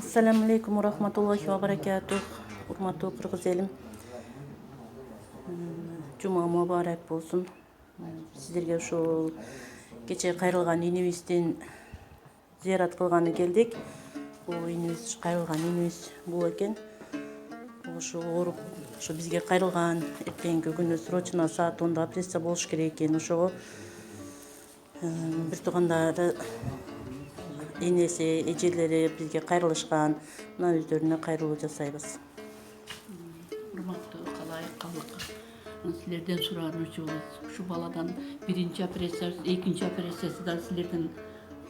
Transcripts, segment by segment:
Assalamu alaikum wa rahmatullahi wa barakatuh. Урматтуу кыргыз элим. Жума мубарак болсун. Сиздерге ушул кече кайрылган инибиздин зыярат кылганы келдик. Бул инибиз кайрылган инибиз бул экен. Ошо ооруп, ошо бизге кайрылган эртеңки күнү срочно саат 10-да операция болуш керек экен. Ошого бир туугандары энеси, эжелери бизге кайрылышкан. Мына өздөрүнө кайрылуу жасайбыз. Урматтуу калайык силерден суранычыбыз ушу баладан биринчи операциясы, экинчи операциясы да силердин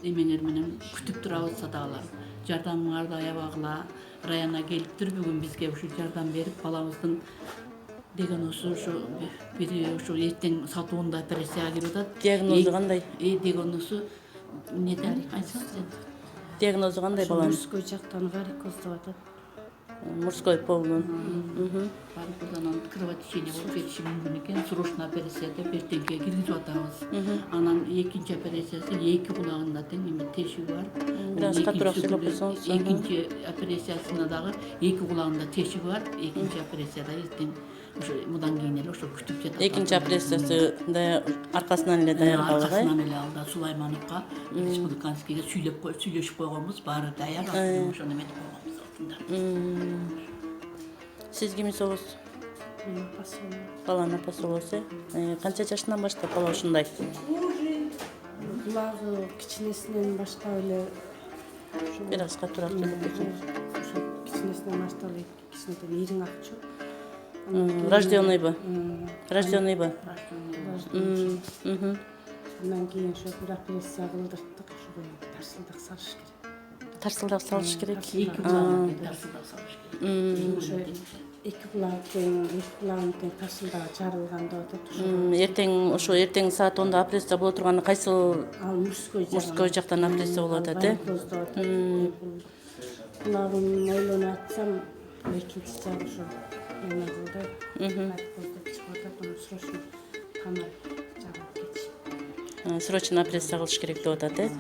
эмеңер менен күтүп турабыз садагылар. Жардамыңарды аябагыла. Раяна келиптир бүгүн бизге ушу жардам берип балабыздын деген ошо бири ошо эртең саат 10-да операцияга кирип атат. Диагнозу кандай? Диагнозу неден айтсаңыз? Диагнозу кандай баланын? Мужской жактан варикоз деп атат. Мужской полунун. Варикоздан кровотечение болуп кетиши мүмкүн экен. Срочно операция деп эртеңке киргизип атабыз. Анан экинчи операциясы эки кулагында тең эме тешиги бар. Бираз катуураак сүйлөп койсоңуз. Экинчи операциясына дагы эки кулагында тешиги бар. Экинчи операцияда эртең ошо мындан кийин эле ошо күтүп жатат. Экинчи операциясы да аркасынан эле даярдалган. Аркасынан эле алда Сулаймановго, республиканскийге сүйлөшүп койгонбуз. Баары даяр. Ошону эметип койгонбуз алдында. Сиз кимисиз? Мен апасы. Баланын апасы болосу. Канча жашынан баштап бала ушундай? Кулагы кичинесинен баштап эле Бираз катуураак сүйлөп койсоңуз. ошо кичинесинен баштап эле кичинекей ириң акчу. Рожденныйбы? Рожденныйбы? Андан кийин ошо бир операция кылдырттык, ошого тарсылдак салыш керек. Тарсылдак салыш керек. Эки кулагын тарсылдак салыш керек. Ошо эки кулагын тең тарсылдагы жарылган деп атат. Ошо эртең саат 10-да операция боло турганы кайсыл? Ал Мужской жактан операция болуп атат, Кулагын ойлонуп атсам, экинчи жагы ошо эме кылды. Варикоздоп чыгып атат, аны срочно тамак жагып кетишип. Срочно операция кылыш керек деп атат,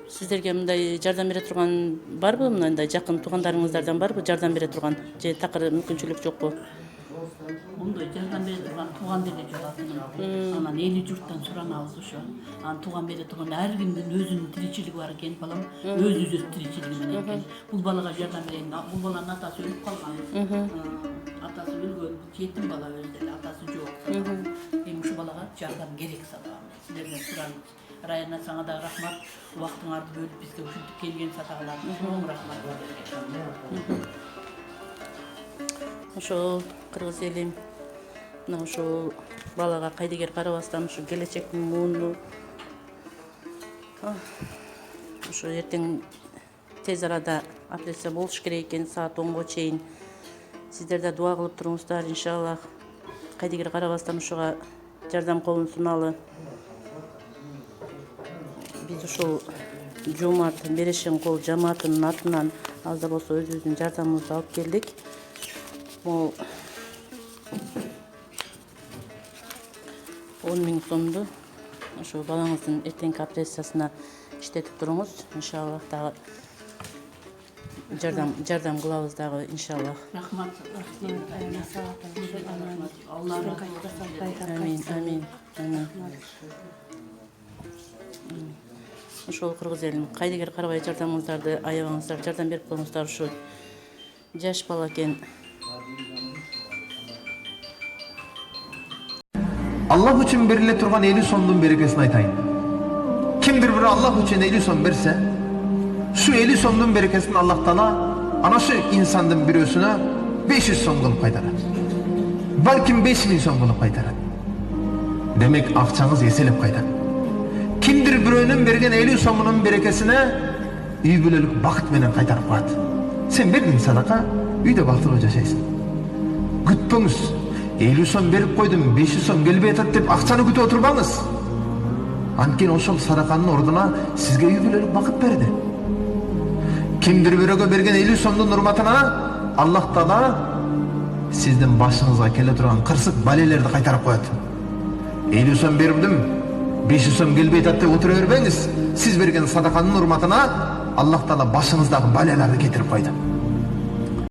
Сиздерге мындай жардам бере турган барбы? Мындай жакын туугандарыңыздардан барбы жардам бере турган? Же такыр мүмкүнчүлүк жокпу? Ондой жардам бере турган тууган деле жок атынан. Анан эли журттан суранабыз ошо. Анан тууган бере турган ар кимдин өзүнүн тиричилиги бар экен, балам өз тиричилиги менен экен. Бул балага жардам берейин. Бул баланын атасы өлүп калган. Атасы өлгөн, жетим бала өзү деле, атасы жок. Эми ушу балага жардам керек садагы. Силерден суранып, Раяна сага да рахмат. Убактыңарды бөлүп бизге ушинтип келген садагылар. Чоң рахмат. Ошол кыргыз элим мына ушул балага кайдыгер карабастан ушу келечектин муунду ушу эртең тез арада операция болуш керек экен, саат 10-го чейин. Сиздер да дуа кылып туруңуздар, иншаллах. Кайдыгер карабастан ушуга жардам колун суналы. Биз ушул Жомарт Берешен кол жамаатынын атынан аз да болсо өзүбүздүн жардамыбызды алып келдик. Бул 10 000 сомду ошо балаңыздын эртеңки операциясына иштетип туруңуз. Иншаллах дагы жардам кылабыз дагы, иншаллах. Рахмат. Амин. Ошол кыргыз элим, кайдыгер карабай жардамыңыздарды аябаңыздар, жардам берип коюңуздар. Ушу жаш бала экен. Аллах үчүн бериле турган 50 сомдун берекесин айтайын. Кимдир бир Аллах үчүн 50 сом берсе, şu 50 сомдун берекесин Аллах Таала ана şu insandын бирөөсүнө 500 сом кылып кайтарат. Балким 5000 сом кылып кайтарат. Демек акчаңыз эселеп кайтат. Кимдир бирөөнүн берген 50 сомунун берекесине үй бүлөлүк бакыт менен кайтарып коет. Сен бердиң садака, үйдө бактылуу жашайсың. Күтпөңүз. 50 сом берип койдум, 500 сом келбей атат деп акчаны күтүп отурбаңыз. Анткени ошол садаканын ордуна сизге үй бүлөлүк бакыт берди. Кимдир бирөөгө берген 50 сомдун урматына Аллах Таала сиздин башыңызга келе турган кырсык балелерди кайтарып коет. 50 сом бердим, 500 сом келбей атат деп отура бербеңиз. Siz bergen sadakanın hurmatına Allah Taala başınızdaki balaları getirip koydu.